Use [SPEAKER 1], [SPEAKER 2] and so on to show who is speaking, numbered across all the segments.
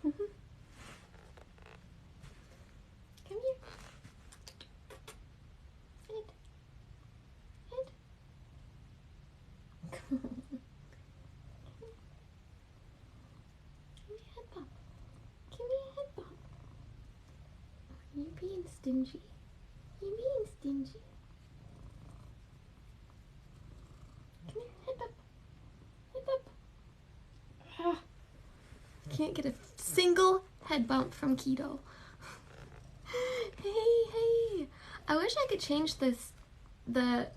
[SPEAKER 1] Come here. Head. Head. Give me a head bump. Give me a head bump. Are you being stingy? You being stingy? Come here, head bump. Head bump. Ah. I can't get a single head bump from Keto. Hey. I wish I could change the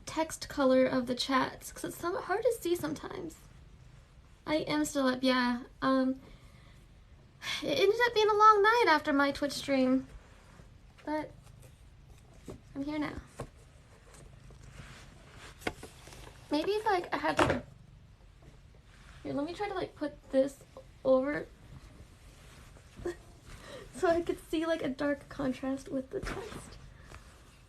[SPEAKER 1] text color of the chats, because it's so hard to see sometimes. I am still up, yeah. It ended up being a long night after my Twitch stream, but I'm here now. Maybe if I had like here, let me try to like put this over so I could see like a dark contrast with the text,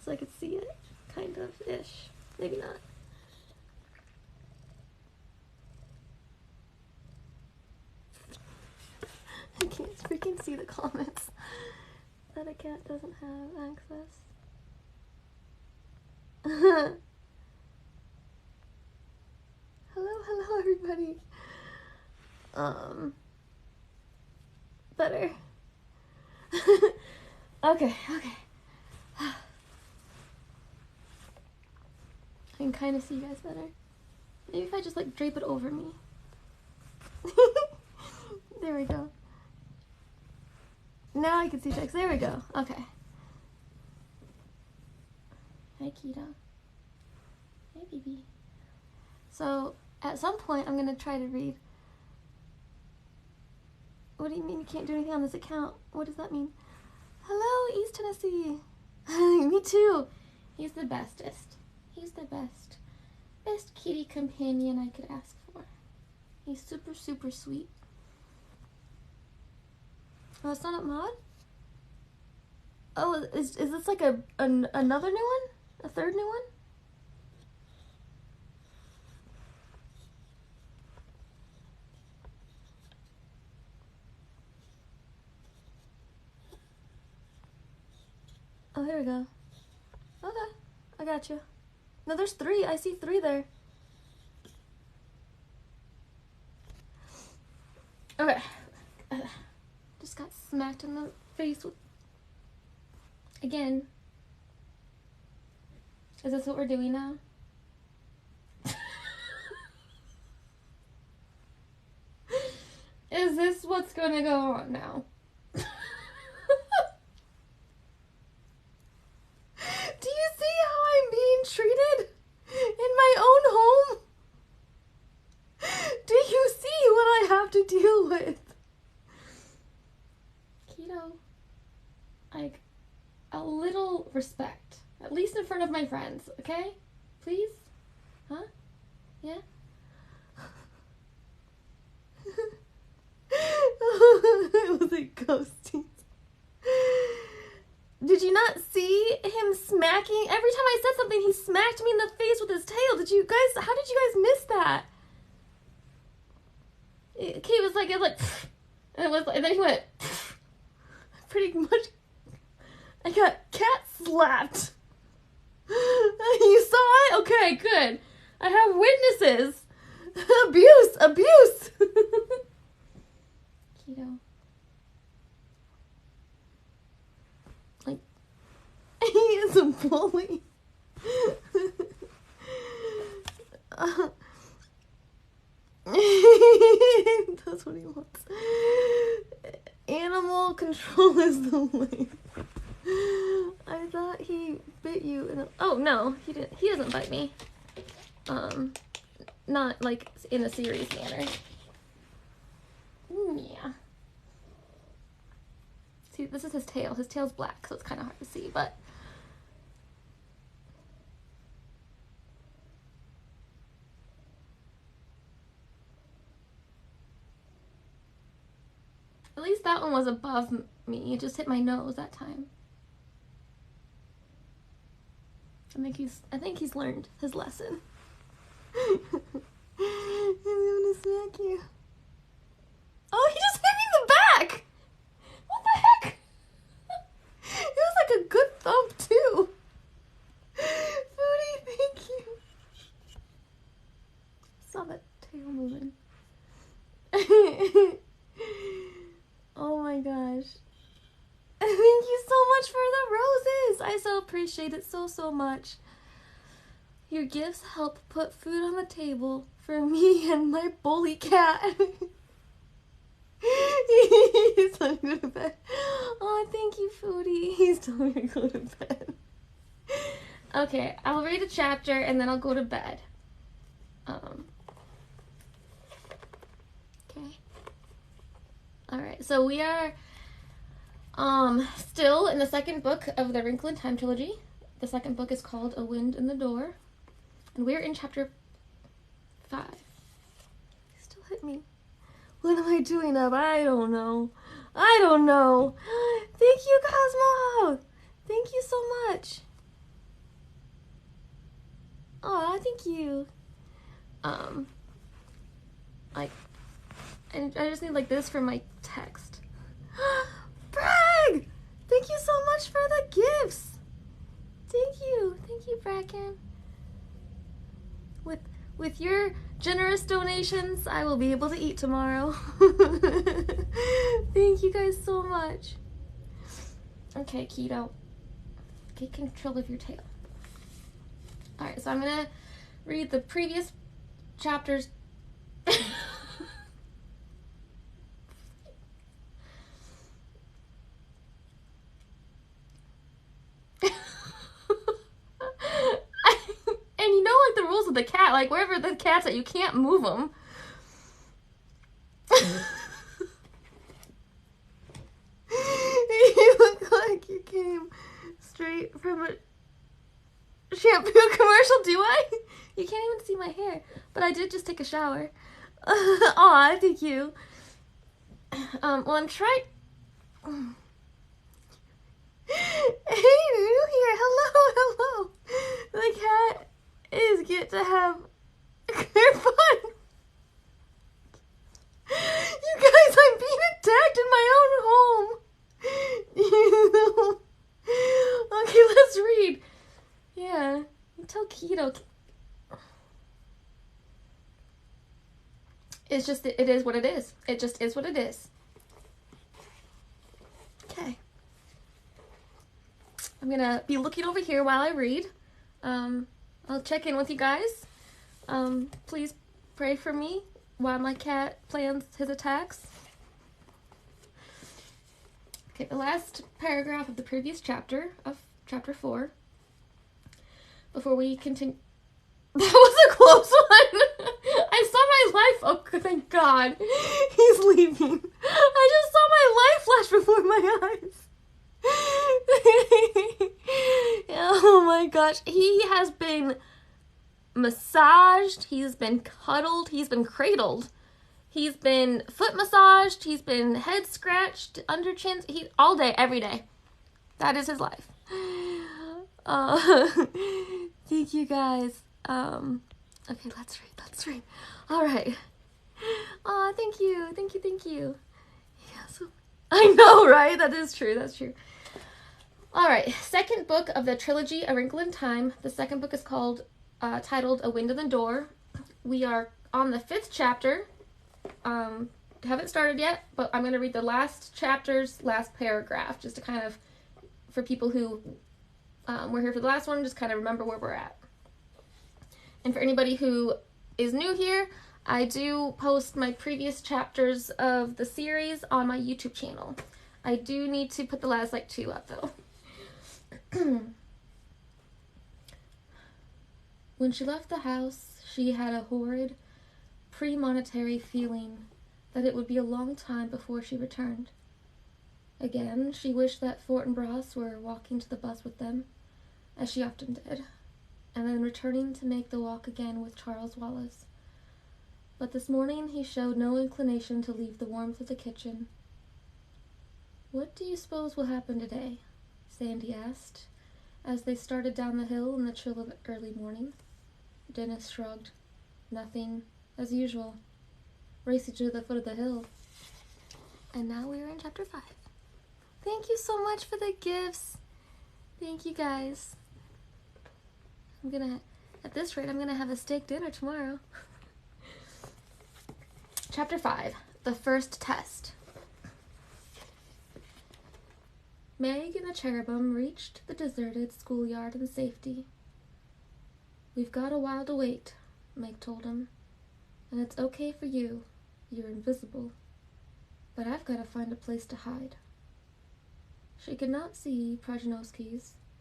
[SPEAKER 1] so I could see it kind of ish. Maybe not. I can't freaking see the comments that a cat doesn't have access. Hello everybody. Better. Okay. I can kind of see you guys better. Maybe if I just like drape it over me. There we go. Now I can see text. There we go. Okay. Hi, Keto. Hey, baby. So, at some point, I'm going to try to read. What do you mean you can't do anything on this account? What does that mean? Hello, East Tennessee. Me too. He's the bestest. He's the best. Best kitty companion I could ask for. He's super, super sweet. Oh, it's not up mod? Oh, is this like another new one? A third new one? Oh, here we go. Okay, I got you. No, there's 3. I see 3 there. Okay. Just got smacked in the face with... Again. Is this what we're doing now? Is this what's gonna go on now? Do you see how I'm being treated in my own home? Do you see what I have to deal with? Keto, like, a little respect. At least in front of my friends, okay? Please? Huh? Yeah? It was like ghosting. Did you not see him smacking? Every time I said something, he smacked me in the face with his tail. Did you guys, how did you guys miss that? He was like, and it was like, and then he went, pretty much, I got cat slapped. You saw it? Okay, good. I have witnesses. Abuse. Keto. Like, he is a bully. That's what he wants. Animal control is the way. I thought he bit you in a... Oh, no, he didn't. He doesn't bite me. Not, like, in a serious manner. Yeah. See, this is his tail. His tail's black, so it's kind of hard to see, but... At least that one was above me. It just hit my nose that time. I think he's learned his lesson. He's gonna smack you. Oh, he just hit me in the saw that tail moving. Oh my gosh. Thank you so much for the roses. I so appreciate it so much. Your gifts help put food on the table for me and my bully cat. He's telling me to go to bed. Oh, thank you, Foodie. He's telling me to go to bed. Okay, I'll read a chapter and then I'll go to bed. Okay. Alright, so we are still in the second book of the Wrinkle in Time trilogy. The second book is called A Wind in the Door. And we're in chapter 5. You still hit me. What am I doing up? I don't know. Thank you, Cosmo. Thank you so much. Aw, thank you. And I just need like this for my text. Bragg! Thank you so much for the gifts. Thank you, Bracken. With your generous donations, I will be able to eat tomorrow. Thank you guys so much. Okay, Keto. Get control of your tail. Alright, so I'm gonna read the previous chapters. And you know, like, the rules of the cat, like, wherever the cat's at, you can't move them. You look like you came straight from a shampoo commercial, do I? You can't even see my hair, but I did just take a shower. Aw, thank you. Well, I'm trying... Hey, new here. Hello. The cat is get to have good fun. You guys, I'm being attacked in my own home. Okay, let's read. Yeah, tell Keto. It's just, it is what it is. It just is what it is. Okay. I'm gonna be looking over here while I read. I'll check in with you guys. Please pray for me while my cat plans his attacks. Okay, the last paragraph of the previous chapter, of chapter 4. Before we continue... That was a close one! I saw my life... Oh, thank God. He's leaving. I just saw my life flash before my eyes. Oh my gosh. He has been massaged. He's been cuddled. He's been cradled. He's been foot massaged. He's been head scratched, under chins. All day, every day. That is his life. Thank you guys. Okay, let's read. All right. Aw, thank you. Yeah, so I know, right? That is true. That's true. All right. Second book of the trilogy, A Wrinkle in Time. The second book is called, titled A Wind in the Door. We are on the 5th chapter. Haven't started yet, but I'm going to read the last chapter's last paragraph, just to kind of, for people who were here for the last one, just kind of remember where we're at. And for anybody who is new here, I do post my previous chapters of the series on my YouTube channel. I do need to put the last, 2 up, though. When she left the house, she had a horrid, premonitory feeling that it would be a long time before she returned. Again, she wished that Fortinbras were walking to the bus with them, as she often did, and then returning to make the walk again with Charles Wallace. But this morning he showed no inclination to leave the warmth of the kitchen. "What do you suppose will happen today?" Sandy asked, as they started down the hill in the chill of early morning. Dennis shrugged. "Nothing, as usual. Race you to the foot of the hill." And now we are in chapter 5. Thank you so much for the gifts. Thank you guys. At this rate, I'm gonna have a steak dinner tomorrow. Chapter 5, The First Test. Meg and the cherubim reached the deserted schoolyard in safety. "We've got a while to wait," Meg told him. "And it's okay for you. You're invisible. But I've got to find a place to hide." She could not see Protagonist,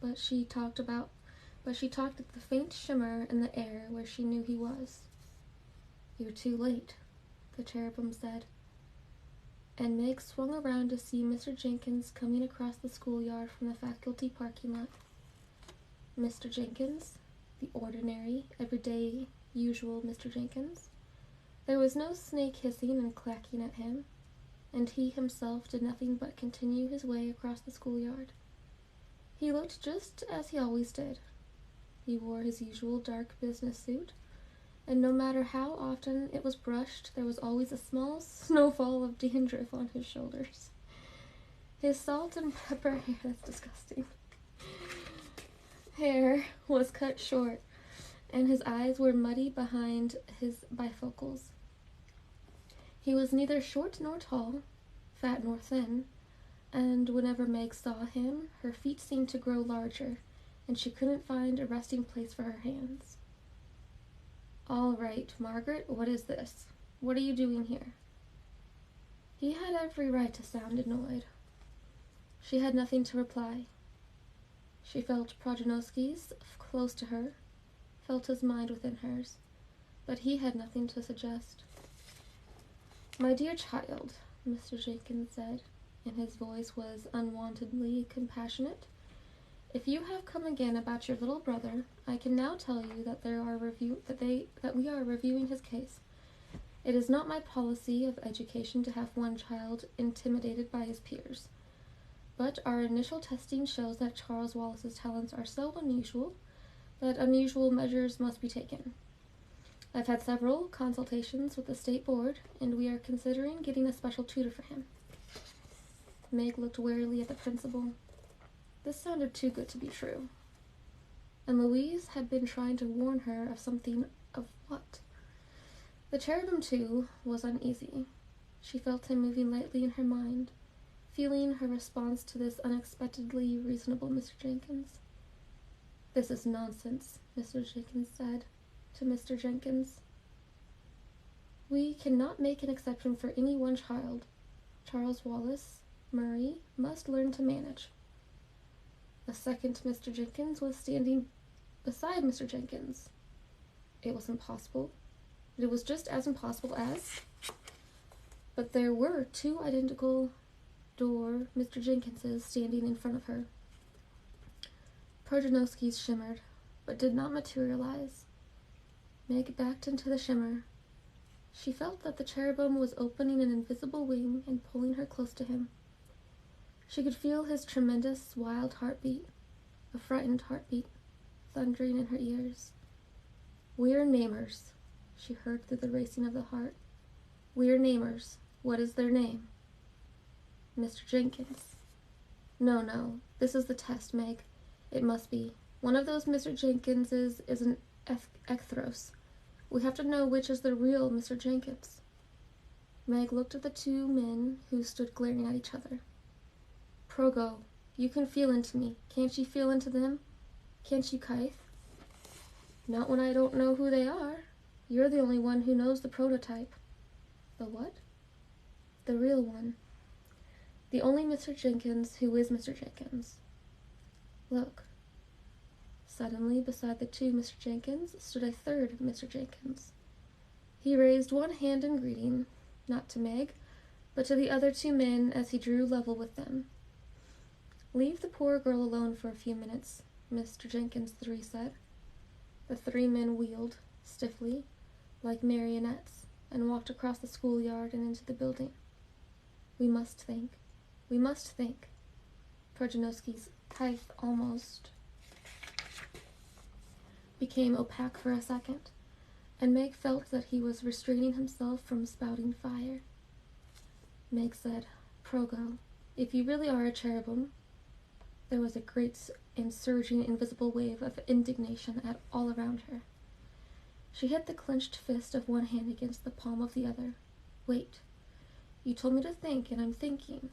[SPEAKER 1] but she talked at the faint shimmer in the air where she knew he was. "You're too late," the cherubim said, and Meg swung around to see Mr. Jenkins coming across the schoolyard from the faculty parking lot. Mr. Jenkins, the ordinary, everyday, usual Mr. Jenkins. There was no snake hissing and clacking at him, and he himself did nothing but continue his way across the schoolyard. He looked just as he always did. He wore his usual dark business suit, and no matter how often it was brushed, there was always a small snowfall of dandruff on his shoulders. His salt and pepper hair, that's disgusting, hair was cut short, and his eyes were muddy behind his bifocals. He was neither short nor tall, fat nor thin, and whenever Meg saw him, her feet seemed to grow larger, and she couldn't find a resting place for her hands. "All right, Margaret, what is this? What are you doing here?" He had every right to sound annoyed. She had nothing to reply. She felt Protagonist close to her, felt his mind within hers, but he had nothing to suggest. "My dear child," Mr. Jenkins said, and his voice was unwontedly compassionate, "if you have come again about your little brother, I can now tell you that we are reviewing his case. It is not my policy of education to have one child intimidated by his peers, but our initial testing shows that Charles Wallace's talents are so unusual that unusual measures must be taken. I've had several consultations with the state board, and we are considering getting a special tutor for him." Meg looked warily at the principal. This sounded too good to be true. And Louise had been trying to warn her of something. Of what? The cherubim, too, was uneasy. She felt him moving lightly in her mind, feeling her response to this unexpectedly reasonable Mr. Jenkins. "This is nonsense," Mr. Jenkins said to Mr. Jenkins. "We cannot make an exception for any one child. Charles Wallace, Murray, must learn to manage." A second Mr. Jenkins was standing beside Mr. Jenkins. It was impossible. It was just as impossible as... But there were two identical Mr. Jenkinses standing in front of her. Protagonist shimmered, but did not materialize. Meg backed into the shimmer. She felt that the cherubim was opening an invisible wing and pulling her close to him. She could feel his tremendous, wild heartbeat, a frightened heartbeat, thundering in her ears. "We're neighbors," she heard through the racing of the heart. "We're neighbors. What is their name?" "Mr. Jenkins." No, this is the test, Meg. It must be. One of those Mr. Jenkinses is an ecthros. We have to know which is the real Mr. Jenkins." Meg looked at the two men who stood glaring at each other. "Progo, you can feel into me. Can't you feel into them? Can't you, Kythe?" "Not when I don't know who they are. You're the only one who knows the prototype." "The what?" "The real one. The only Mr. Jenkins who is Mr. Jenkins. Look." Suddenly, beside the two Mr. Jenkins, stood a third Mr. Jenkins. He raised one hand in greeting, not to Meg, but to the other two men as he drew level with them. "Leave the poor girl alone for a few minutes," Mr. Jenkins III said. The three men wheeled, stiffly, like marionettes, and walked across the schoolyard and into the building. We must think. Protagonist's Kythe almost became opaque for a second, and Meg felt that he was restraining himself from spouting fire. Meg said, "Progo, if you really are a cherubim..." There was a great and surging invisible wave of indignation all around her. She hit the clenched fist of one hand against the palm of the other. Wait. You told me to think, and I'm thinking.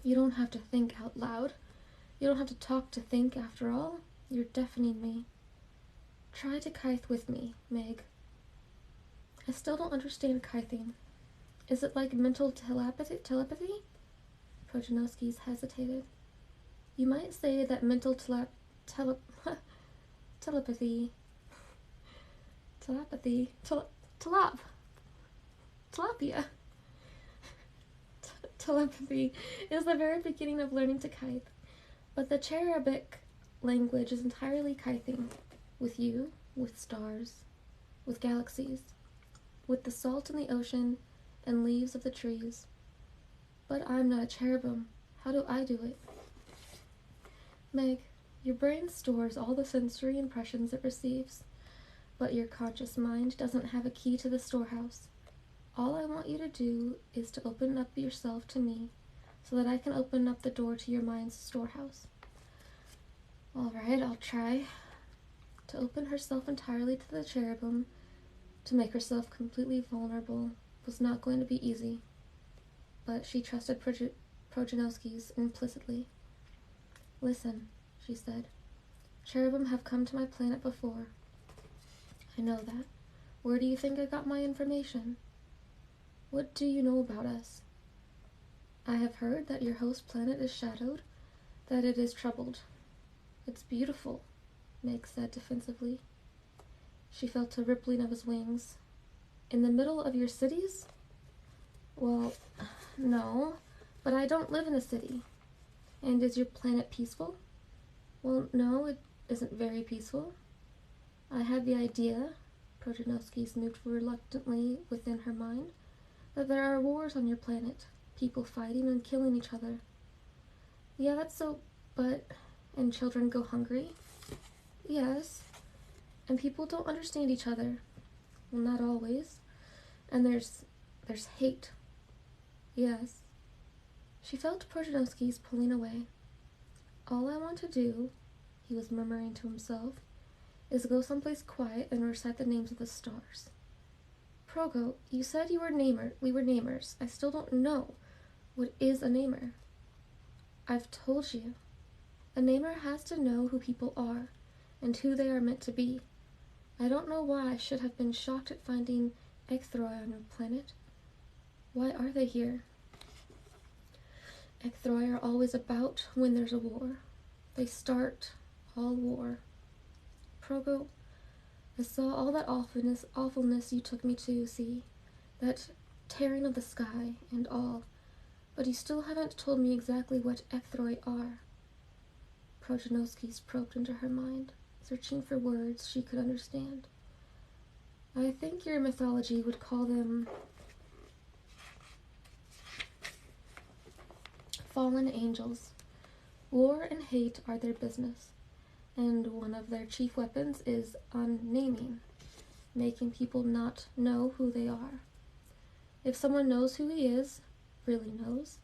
[SPEAKER 1] You don't have to think out loud. You don't have to talk to think, after all. You're deafening me. Try to kite with me, Meg. I still don't understand kiting. Is it like mental telepathy? Projanowski's hesitated. You might say that mental telepathy, telepathy is the very beginning of learning to kite. But the cherubic language is entirely kiting. With you, with stars, with galaxies, with the salt in the ocean and leaves of the trees. But I'm not a cherubim. How do I do it? Meg, your brain stores all the sensory impressions it receives, but your conscious mind doesn't have a key to the storehouse. All I want you to do is to open up yourself to me, so that I can open up the door to your mind's storehouse. All right, I'll try. To open herself entirely to the cherubim, to make herself completely vulnerable, was not going to be easy, but she trusted Projanowski's implicitly. Listen, she said. Cherubim have come to my planet before. I know that. Where do you think I got my information? What do you know about us? I have heard that your host planet is shadowed, that it is troubled. It's beautiful, Meg said defensively. She felt a rippling of his wings. In the middle of your cities? Well, no, but I don't live in a city. And is your planet peaceful? Well, no, it isn't very peaceful. I had the idea, Projanowski's moved reluctantly within her mind, that there are wars on your planet, people fighting and killing each other. Yeah, that's so, and children go hungry? Yes. And people don't understand each other. Well, not always. And there's hate. Yes. She felt Projanowski's pulling away. All I want to do, he was murmuring to himself, is go someplace quiet and recite the names of the stars. Progo, you said we were namers. I still don't know. What is a namer? I've told you. A namer has to know who people are, and who they are meant to be. I don't know why I should have been shocked at finding Ecthroi on your planet. Why are they here? Ecthroi are always about when there's a war. They start all war. Progo, I saw all that awfulness you took me to see, that tearing of the sky and all, but you still haven't told me exactly what Ecthroi are. Projanowski's probed into her mind, searching for words she could understand. I think your mythology would call them fallen angels. War and hate are their business, and one of their chief weapons is unnaming, making people not know who they are. If someone knows who he is, really knows,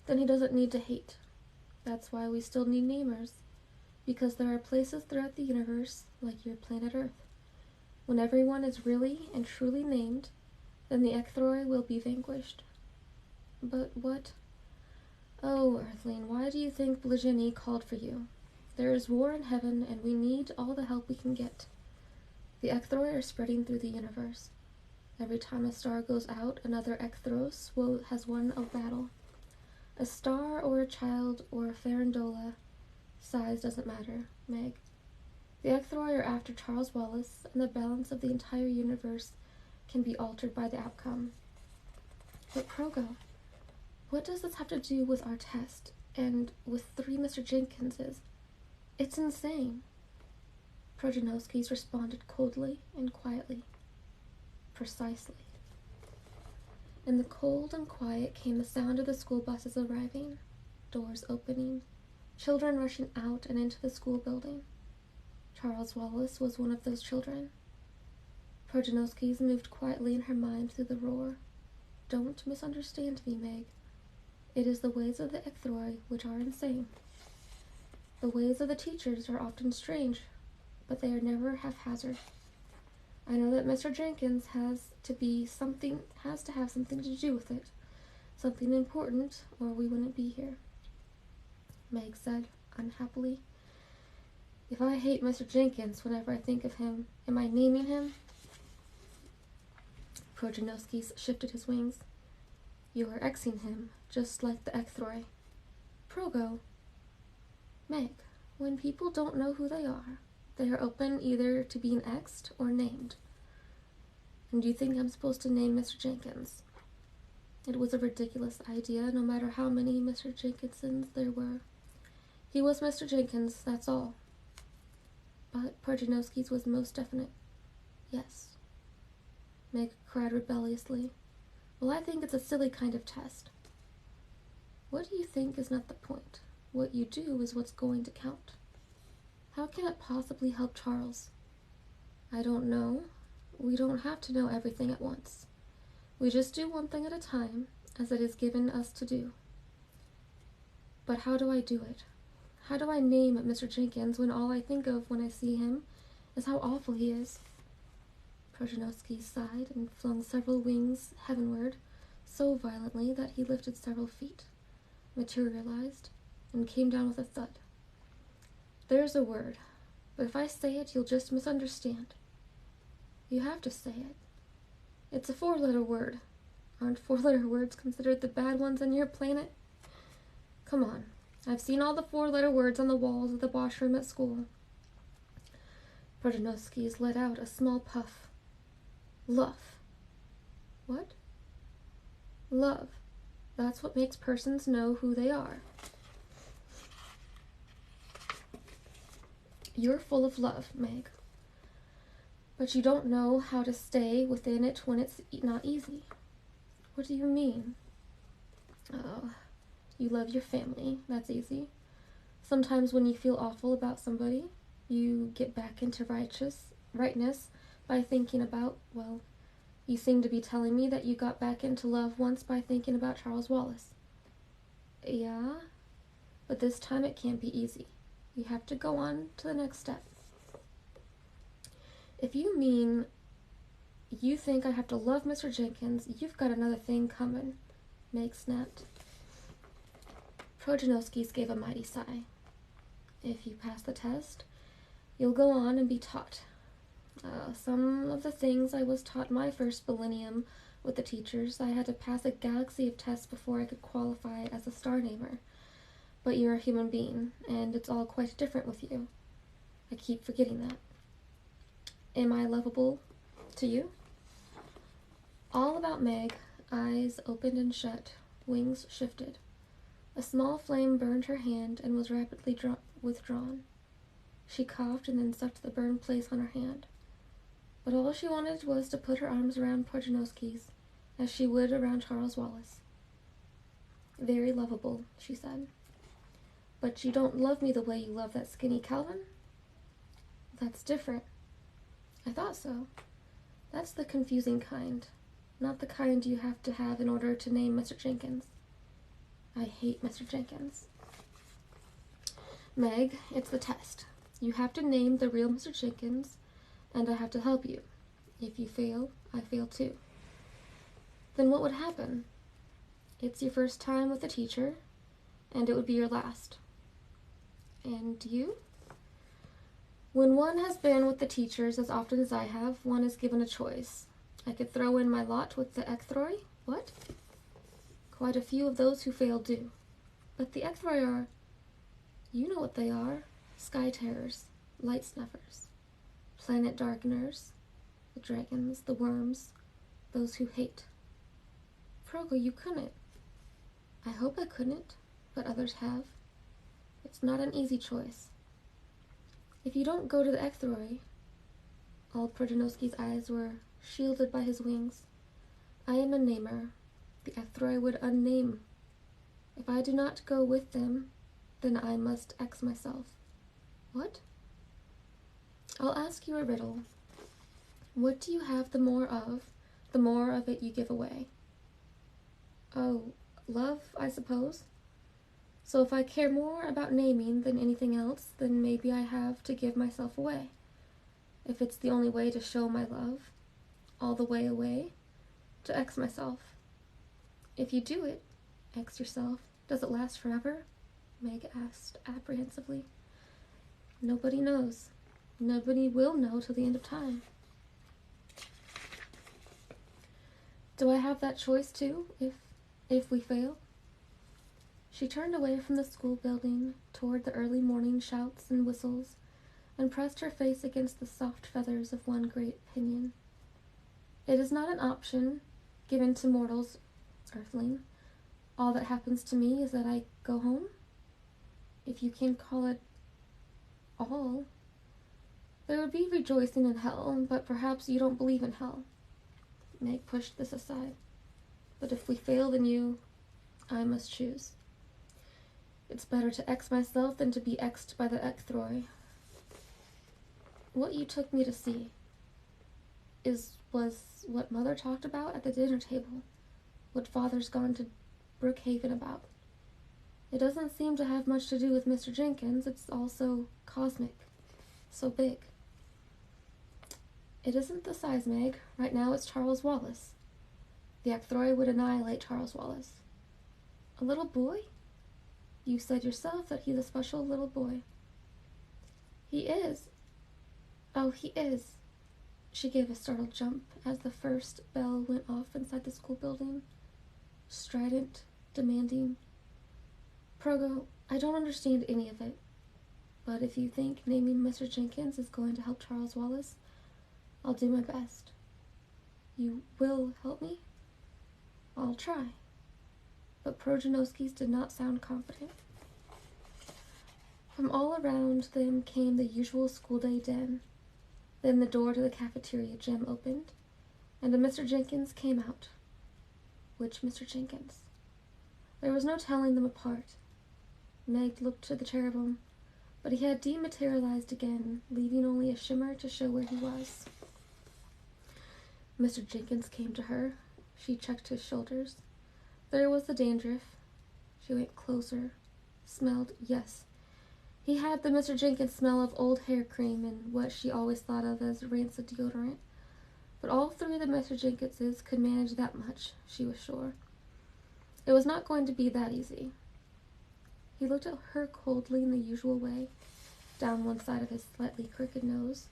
[SPEAKER 1] then he doesn't need to hate. That's why we still need namers, because there are places throughout the universe, like your planet Earth. When everyone is really and truly named, then the Ecthroi will be vanquished. But what? Oh, Earthling, why do you think Blajini called for you? There is war in heaven, and we need all the help we can get. The Ecthroi are spreading through the universe. Every time a star goes out, another Ecthros has won a battle. A star or a child or a farandola, size doesn't matter, Meg. The Ecthroi are after Charles Wallace, and the balance of the entire universe can be altered by the outcome. But Progo, what does this have to do with our test, and with 3 Mr. Jenkinses? It's insane. Projanowski's responded coldly and quietly. Precisely. In the cold and quiet came the sound of the school buses arriving, doors opening, children rushing out and into the school building. Charles Wallace was one of those children. Projanowski's moved quietly in her mind through the roar. Don't misunderstand me, Meg. It is the ways of the Ecthroi which are insane. The ways of the teachers are often strange, but they are never haphazard. I know that Mr. Jenkins has to have something to do with it. Something important, or we wouldn't be here. Meg said, unhappily. If I hate Mr. Jenkins whenever I think of him, am I naming him? Protagonist shifted his wings. You are Xing him, just like the ecthroi. Progo. Meg, when people don't know who they are open either to being X'd or named. And do you think I'm supposed to name Mr. Jenkins? It was a ridiculous idea, no matter how many Mr. Jenkinsons there were. He was Mr. Jenkins, that's all. But Protagonist's was most definite. Yes. Meg cried rebelliously. Well, I think it's a silly kind of test. What do you think is not the point? What you do is what's going to count. How can it possibly help Charles? I don't know. We don't have to know everything at once. We just do one thing at a time, as it is given us to do. But how do I do it? How do I name Mr. Jenkins when all I think of when I see him is how awful he is? Protagonist sighed and flung several wings heavenward so violently that he lifted several feet, materialized, and came down with a thud. There's a word, but if I say it, you'll just misunderstand. You have to say it. It's a 4-letter word. Aren't 4-letter words considered the bad ones on your planet? Come on. I've seen all the 4-letter words on the walls of the washroom at school. Protagonist let out a small puff. Love. What? Love. That's what makes persons know who they are. You're full of love, Meg. But you don't know how to stay within it when it's not easy. What do you mean? Oh, you love your family. That's easy. Sometimes when you feel awful about somebody, you get back into rightness by thinking about, well, you seem to be telling me that you got back into love once by thinking about Charles Wallace. Yeah, but this time it can't be easy. You have to go on to the next step. If you mean you think I have to love Mr. Jenkins, you've got another thing coming, Meg snapped. Protagonist gave a mighty sigh. If you pass the test, you'll go on and be taught. Some of the things I was taught my first millennium with the teachers, I had to pass a galaxy of tests before I could qualify as a star namer. But you're a human being, and it's all quite different with you. I keep forgetting that. Am I lovable to you? All about Meg, eyes opened and shut, wings shifted. A small flame burned her hand and was rapidly withdrawn. She coughed and then sucked the burned place on her hand. But all she wanted was to put her arms around Protagonist's, as she would around Charles Wallace. Very lovable, she said. But you don't love me the way you love that skinny Calvin? That's different. I thought so. That's the confusing kind, not the kind you have to have in order to name Mr. Jenkins. I hate Mr. Jenkins. Meg, it's the test. You have to name the real Mr. Jenkins, and I have to help you. If you fail, I fail too. Then what would happen? It's your first time with a teacher, and it would be your last. And you? When one has been with the teachers as often as I have, one is given a choice. I could throw in my lot with the ecthroi. What? Quite a few of those who fail do. But the ecthroi are... You know what they are. Sky terrors, light snuffers, planet darkeners, the dragons, the worms, those who hate. Progo, you couldn't. I hope I couldn't, but others have. It's not an easy choice. If you don't go to the ecthroi, all Protagonist's eyes were shielded by his wings. I am a namer. The ecthroi would unname. If I do not go with them, then I must X myself. What? I'll ask you a riddle. What do you have the more of it you give away? Oh, love, I suppose. So if I care more about naming than anything else, then maybe I have to give myself away. if it's the only way to show my love, all the way away, to X myself. If you do it, X yourself, does it last forever? Meg asked apprehensively. Nobody knows. Nobody will know till the end of time. Do I have that choice too, if we fail? She turned away from the school building toward the early morning shouts and whistles and pressed her face against the soft feathers of one great pinion. It is not an option given to mortals, earthling. All that happens to me is that I go home, if you can call it all. There would be rejoicing in hell, but perhaps you don't believe in hell. Meg pushed this aside. But if we fail, then I must choose. It's better to X myself than to be X'd by the Ecthroi. What you took me to see was what Mother talked about at the dinner table, what Father's gone to Brookhaven about. It doesn't seem to have much to do with Mr. Jenkins. It's also cosmic, so big. It isn't the size, Meg. Right now it's Charles Wallace. The Ecthroi would annihilate Charles Wallace. A little boy? You said yourself that he's a special little boy. He is. Oh, he is. She gave a startled jump as the first bell went off inside the school building. Strident, demanding. Progo, I don't understand any of it. But if you think naming Mr. Jenkins is going to help Charles Wallace, I'll do my best. You will help me? I'll try. But Projanowski's did not sound confident. From all around them came the usual school day din. Then the door to the cafeteria gym opened, and a Mr. Jenkins came out. Which Mr. Jenkins? There was no telling them apart. Meg looked to the cherubim, but he had dematerialized again, leaving only a shimmer to show where he was. Mr. Jenkins came to her. She checked his shoulders. There was the dandruff. She went closer. Smelled, yes. He had the Mr. Jenkins smell of old hair cream and what she always thought of as rancid deodorant. But all three of the Mr. Jenkinses could manage that much, she was sure. It was not going to be that easy. He looked at her coldly in the usual way, down one side of his slightly crooked nose.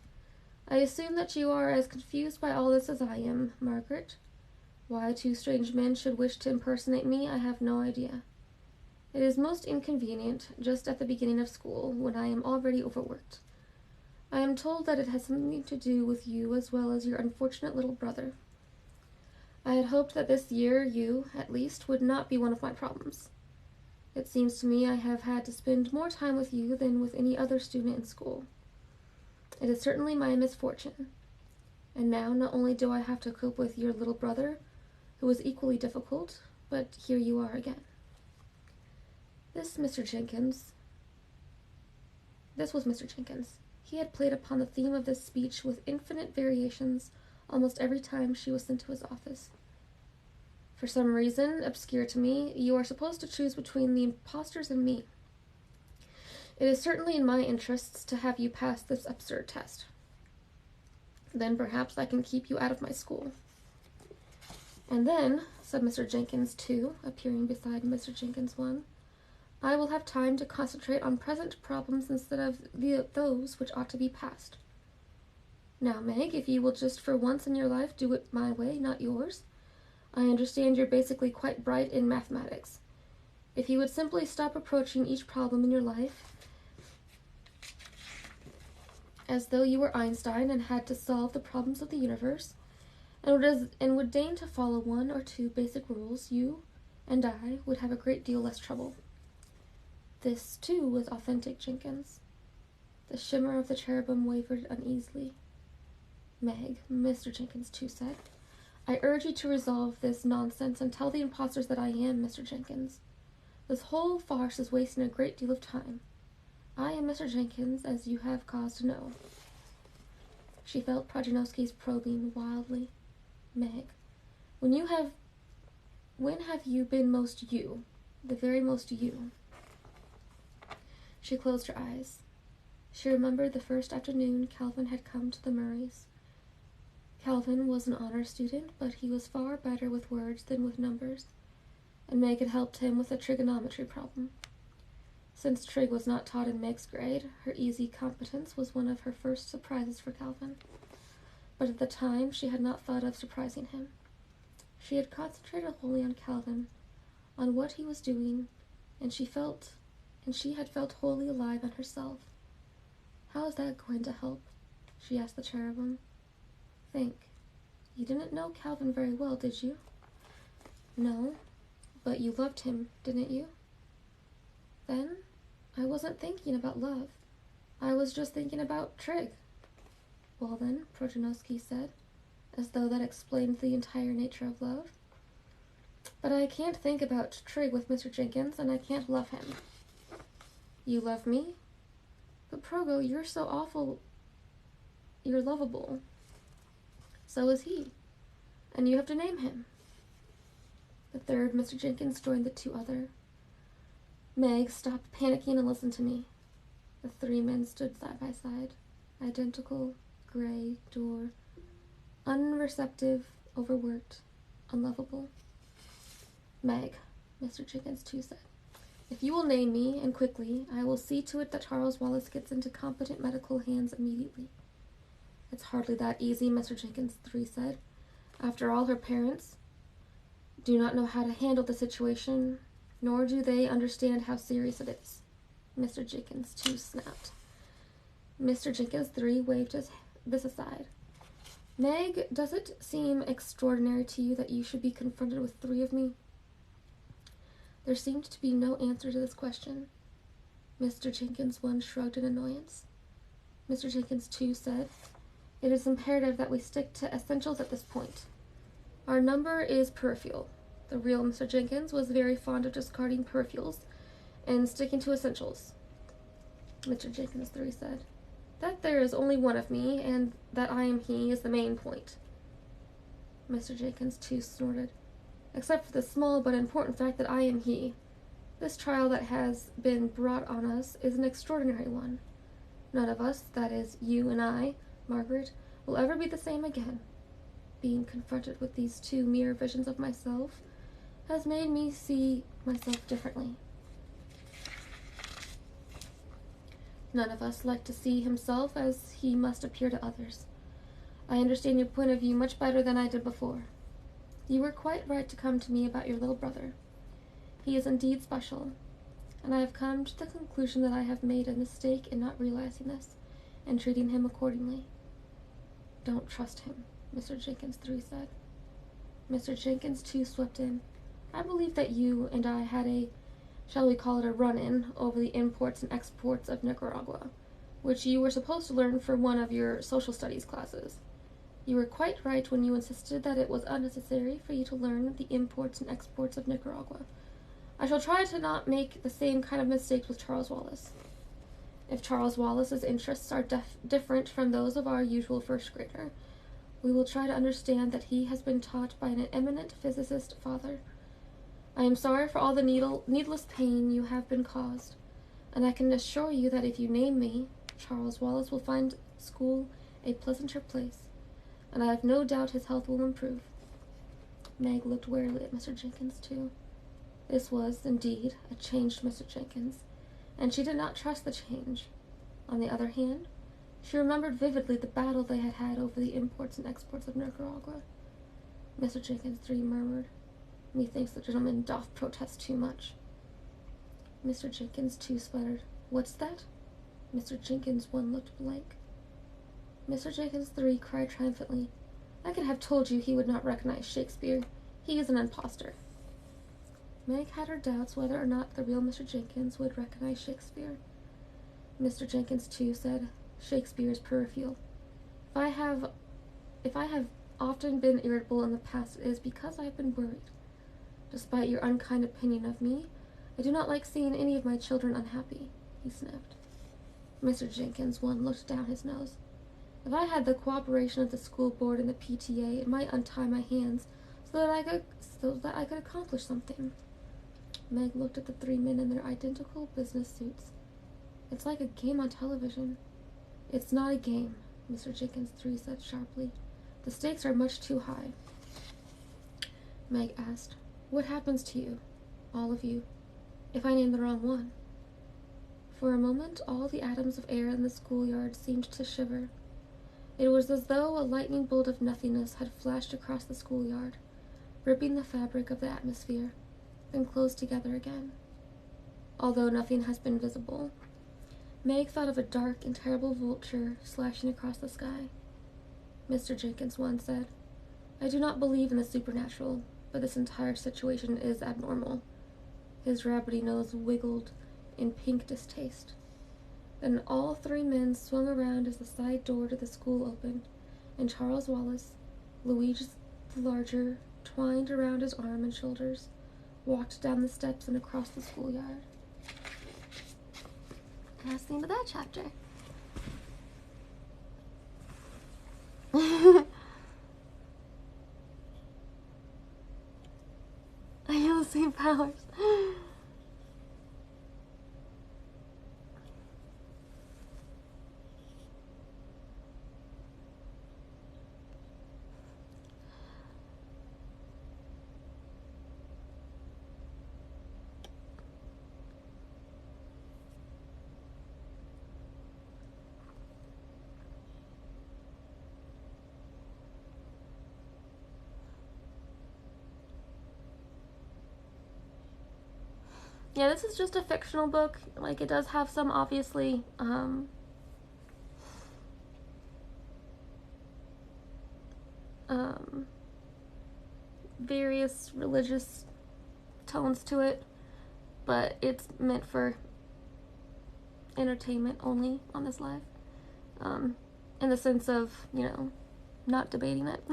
[SPEAKER 1] I assume that you are as confused by all this as I am, Margaret. Why two strange men should wish to impersonate me, I have no idea. It is most inconvenient, just at the beginning of school, when I am already overworked. I am told that it has something to do with you as well as your unfortunate little brother. I had hoped that this year you, at least, would not be one of my problems. It seems to me I have had to spend more time with you than with any other student in school. It is certainly my misfortune. And now not only do I have to cope with your little brother, who is equally difficult, but here you are again. This was Mr. Jenkins. He had played upon the theme of this speech with infinite variations almost every time she was sent to his office. For some reason, obscure to me, you are supposed to choose between the imposters and me. It is certainly in my interests to have you pass this absurd test. Then perhaps I can keep you out of my school. And then, said Mr. Jenkins 2, appearing beside Mr. Jenkins 1, I will have time to concentrate on present problems instead of those which ought to be past. Now, Meg, if you will just for once in your life do it my way, not yours. I understand you're basically quite bright in mathematics. If you would simply stop approaching each problem in your life as though you were Einstein and had to solve the problems of the universe, and would deign to follow one or two basic rules, you and I would have a great deal less trouble. This, too, was authentic Jenkins. The shimmer of the cherubim wavered uneasily. Meg, Mr. Jenkins 2 said, I urge you to resolve this nonsense and tell the impostors that I am Mr. Jenkins. This whole farce is wasting a great deal of time. I am Mr. Jenkins, as you have cause to know. She felt Projanowski's probing wildly. Meg, when have you been most you? The very most you? She closed her eyes. She remembered the first afternoon Calvin had come to the Murrays. Calvin was an honor student, but he was far better with words than with numbers, and Meg had helped him with a trigonometry problem. Since trig was not taught in Meg's grade, her easy competence was one of her first surprises for Calvin. But at the time, she had not thought of surprising him. She had concentrated wholly on Calvin, on what he was doing, and she had felt wholly alive in herself. "How is that going to help?" she asked the cherubim. "Think. You didn't know Calvin very well, did you?" "No, but you loved him, didn't you?" "Then, I wasn't thinking about love. I was just thinking about trig." "Well then," Protagonist said, as though that explained the entire nature of love. "But I can't think about trig with Mr. Jenkins, and I can't love him." "You love me? But Progo, you're so awful. You're lovable." "So is he. And you have to name him." The third Mr. Jenkins joined the two other. "Meg, stop panicking and listen to me." The three men stood side by side, identical, gray, dour, unreceptive, overworked, unlovable. "Meg," Mr. Jenkins too said, "if you will name me, and quickly, I will see to it that Charles Wallace gets into competent medical hands immediately." "It's hardly that easy," Mr. Jenkins 3 said. "After all, her parents do not know how to handle the situation, nor do they understand how serious it is," Mr. Jenkins 2 snapped. Mr. Jenkins 3 waved this aside. "Meg, does it seem extraordinary to you that you should be confronted with 3 of me?" There seemed to be no answer to this question. Mr. Jenkins 1 shrugged in annoyance. Mr. Jenkins 2 said, "It is imperative that we stick to essentials at this point. Our number is peripheral." The real Mr. Jenkins was very fond of discarding peripherals and sticking to essentials. Mr. Jenkins 3 said, "That there is only one of me, and that I am he, is the main point." Mr. Jenkins 2 snorted. "Except for the small but important fact that I am he. This trial that has been brought on us is an extraordinary one. None of us, that is, you and I, Margaret, will ever be the same again. Being confronted with these 2 mere visions of myself has made me see myself differently. None of us like to see himself as he must appear to others. I understand your point of view much better than I did before. You were quite right to come to me about your little brother. He is indeed special, and I have come to the conclusion that I have made a mistake in not realizing this, and treating him accordingly." "Don't trust him," Mr. Jenkins 3 said. Mr. Jenkins 2 swept in. "I believe that you and I had a, shall we call it a run-in, over the imports and exports of Nicaragua, which you were supposed to learn for one of your social studies classes. You were quite right when you insisted that it was unnecessary for you to learn the imports and exports of Nicaragua. I shall try to not make the same kind of mistakes with Charles Wallace. If Charles Wallace's interests are different from those of our usual first grader, we will try to understand that he has been taught by an eminent physicist father. I am sorry for all the needless pain you have been caused, and I can assure you that if you name me, Charles Wallace will find school a pleasanter place, and I have no doubt his health will improve." Meg looked warily at Mr. Jenkins, too. This was, indeed, a changed Mr. Jenkins, and she did not trust the change. On the other hand, she remembered vividly the battle they had had over the imports and exports of Nicaragua. Mr. Jenkins 3 murmured, "Methinks the gentleman doth protest too much." Mr. Jenkins 2 sputtered, "What's that?" Mr. Jenkins 1 looked blank. Mr. Jenkins 3 cried triumphantly, "I could have told you he would not recognize Shakespeare. He is an impostor." Meg had her doubts whether or not the real Mr. Jenkins would recognize Shakespeare. Mr. Jenkins 2 said, "Shakespeare is peripheral. If I have often been irritable in the past, it is because I have been worried. Despite your unkind opinion of me, I do not like seeing any of my children unhappy," he sniffed. Mr. Jenkins 1 looked down his nose. "If I had the cooperation of the school board and the PTA, it might untie my hands so that I could accomplish something." Meg looked at the 3 men in their identical business suits. "It's like a game on television. It's not a game, Mr. Jenkins III said sharply. The stakes are much too high. Meg asked, what happens to you, all of you, if I name the wrong one? For a moment, all the atoms of air in the schoolyard seemed to shiver. It was as though a lightning bolt of nothingness had flashed across the schoolyard, ripping the fabric of the atmosphere, then closed together again. Although nothing has been visible, Meg thought of a dark and terrible vulture slashing across the sky. Mr. Jenkins once said, I do not believe in the supernatural, but this entire situation is abnormal. His rabbity nose wiggled in pink distaste. Then all three men swung around as the side door to the school opened, and Charles Wallace, Luigi the Larger, twined around his arm and shoulders, walked down the steps and across the schoolyard. And that's the end of that chapter. I have the same powers. Yeah, this is just a fictional book. Like, it does have some, obviously, various religious tones to it, but it's meant for entertainment only on this live. In the sense of, you know, not debating it.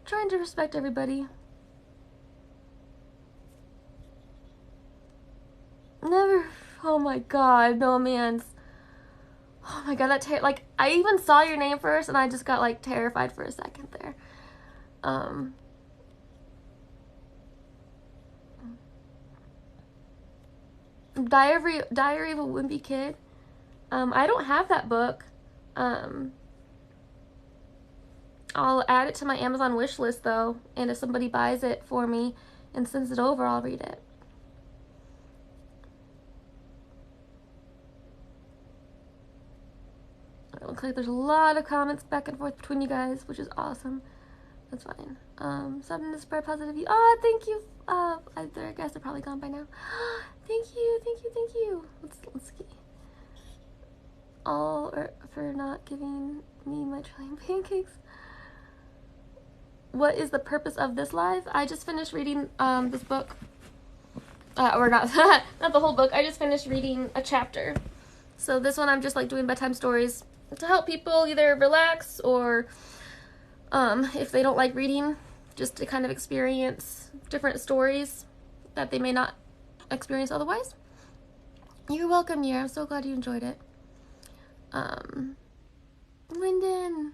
[SPEAKER 1] Trying to respect everybody. Never. Oh my god, no man's. Oh my god, that like, I even saw your name first and I just got like terrified for a second there. Diary of a Wimpy Kid. I don't have that book. I'll add it to my Amazon wish list though, and if somebody buys it for me and sends it over, I'll read it. It looks like there's a lot of comments back and forth between you guys, which is awesome. That's fine. Something to spread positivity. Oh, thank you. I guess they're probably gone by now. Thank you. Let's see. All for not giving me my trillion pancakes. What is the purpose of this live? I just finished reading this book. Or not, not the whole book. I just finished reading a chapter. So this one I'm just like doing bedtime stories to help people either relax or if they don't like reading, just to kind of experience different stories that they may not experience otherwise. You're welcome, Yer. I'm so glad you enjoyed it. Lyndon.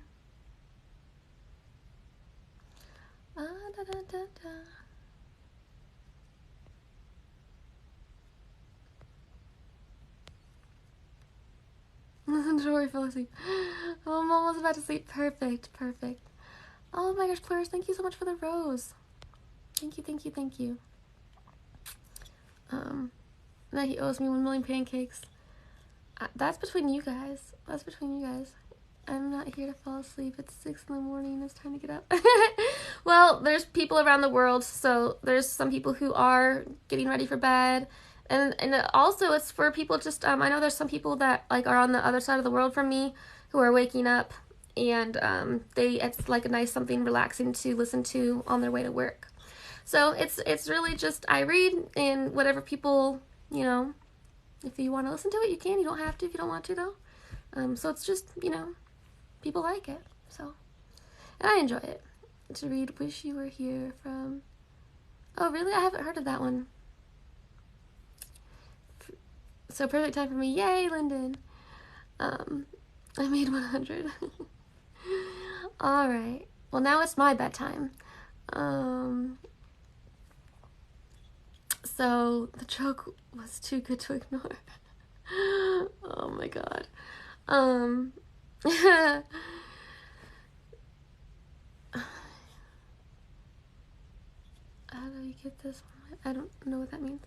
[SPEAKER 1] Jory fell asleep. Oh, I'm almost about to sleep. Perfect. Oh my gosh, Clarice, thank you so much for the rose. Thank you. That he owes me 1 million pancakes. That's between you guys. I'm not here to fall asleep. It's 6 in the morning. It's time to get up. Well, there's people around the world, so there's some people who are getting ready for bed. And also it's for people just, I know there's some people that like are on the other side of the world from me who are waking up, and it's like a nice something relaxing to listen to on their way to work. So it's really just, I read, and whatever people, you know, if you want to listen to it, you can. You don't have to if you don't want to, though. So it's just, you know, people like it. So, and I enjoy it. To read Wish You Were Here from, oh really? I haven't heard of that one. So perfect time for me. Yay, Lyndon. I made 100. All right. Well, now it's my bedtime. So the joke was too good to ignore. Oh my god. How do you get this one? I don't know what that means.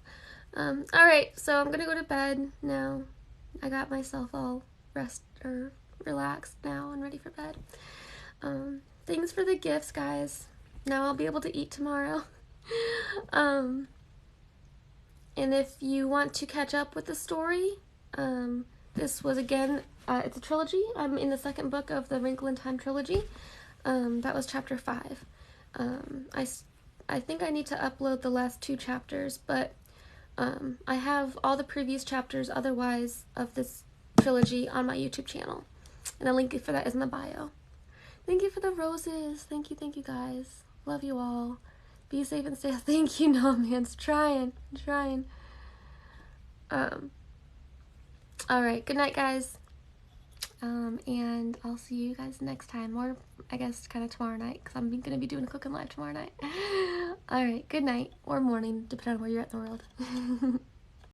[SPEAKER 1] Alright, so I'm gonna go to bed now. I got myself all relaxed now and ready for bed. Thanks for the gifts, guys. Now I'll be able to eat tomorrow. And if you want to catch up with the story, this was again, it's a trilogy. I'm in the second book of the Wrinkle in Time trilogy. That was chapter 5. I think I need to upload the last 2 chapters, but I have all the previous chapters otherwise of this trilogy on my YouTube channel. And the link for that is in the bio. Thank you for the roses. Thank you guys. Love you all. Be safe and stay. Thank you, no man's trying. I'm trying. Alright, good night, guys. And I'll see you guys next time, or I guess kind of tomorrow night, because I'm going to be doing a cooking live tomorrow night. Alright, good night, or morning, depending on where you're at in the world.